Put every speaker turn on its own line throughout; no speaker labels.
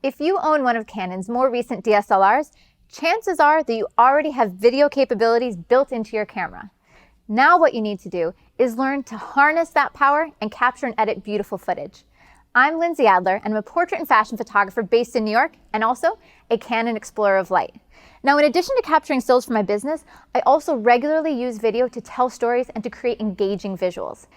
If you own one of Canon's more recent DSLRs, chances are that you already have video capabilities built into your camera. Now what you need to do is learn to harness that power and capture and edit beautiful footage. I'm Lindsay Adler, and I'm a portrait and fashion photographer based in New York and also a Canon Explorer of Light. Now, in addition to capturing stills for my business, I also regularly use video to tell stories and to create engaging visuals.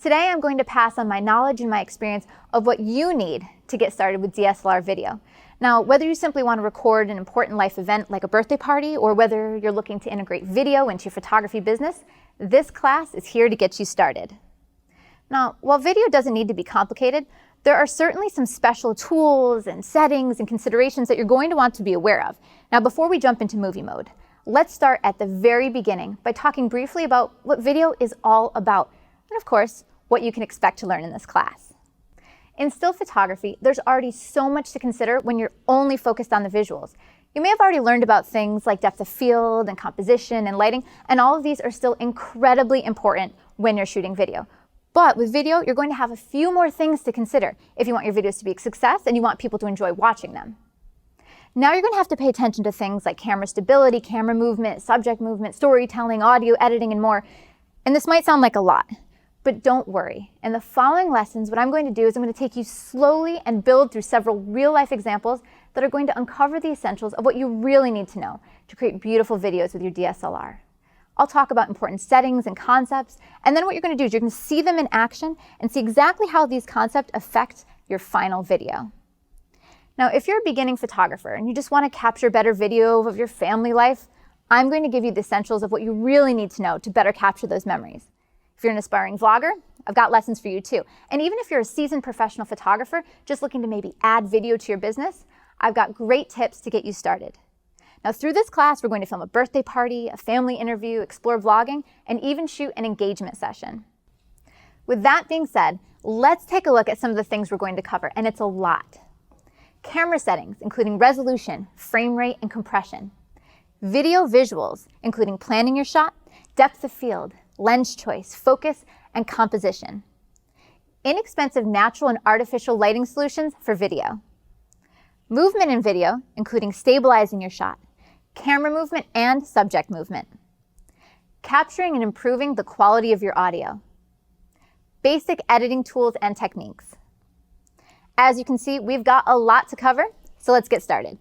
Today, I'm going to pass on my knowledge and my experience of what you need to get started with DSLR video. Now, whether you simply want to record an important life event like a birthday party, or whether you're looking to integrate video into your photography business, this class is here to get you started. Now, while video doesn't need to be complicated, there are certainly some special tools and settings and considerations that you're going to want to be aware of. Now, before we jump into movie mode, let's start at the very beginning by talking briefly about what video is all about, and of course, what you can expect to learn in this class. In still photography, there's already so much to consider when you're only focused on the visuals. You may have already learned about things like depth of field and composition and lighting, and all of these are still incredibly important when you're shooting video. But with video, you're going to have a few more things to consider if you want your videos to be a success and you want people to enjoy watching them. Now you're going to have to pay attention to things like camera stability, camera movement, subject movement, storytelling, audio editing, and more. And this might sound like a lot, but don't worry. In the following lessons, what I'm going to do is I'm going to take you slowly and build through several real-life examples that are going to uncover the essentials of what you really need to know to create beautiful videos with your DSLR. I'll talk about important settings and concepts, and then what you're going to do is you're going to see them in action and see exactly how these concepts affect your final video. Now, if you're a beginning photographer and you just want to capture better video of your family life, I'm going to give you the essentials of what you really need to know to better capture those memories. If you're an aspiring vlogger, I've got lessons for you too. And even if you're a seasoned professional photographer just looking to maybe add video to your business, I've got great tips to get you started. Now, through this class, we're going to film a birthday party, a family interview, explore vlogging, and even shoot an engagement session. With that being said, let's take a look at some of the things we're going to cover, and it's a lot. Camera settings, including resolution, frame rate, and compression. Video visuals, including planning your shot, depth of field, lens choice, focus, and composition. Inexpensive natural and artificial lighting solutions for video. Movement in video, including stabilizing your shot, camera movement, and subject movement. Capturing and improving the quality of your audio. Basic editing tools and techniques. As you can see, we've got a lot to cover, so let's get started.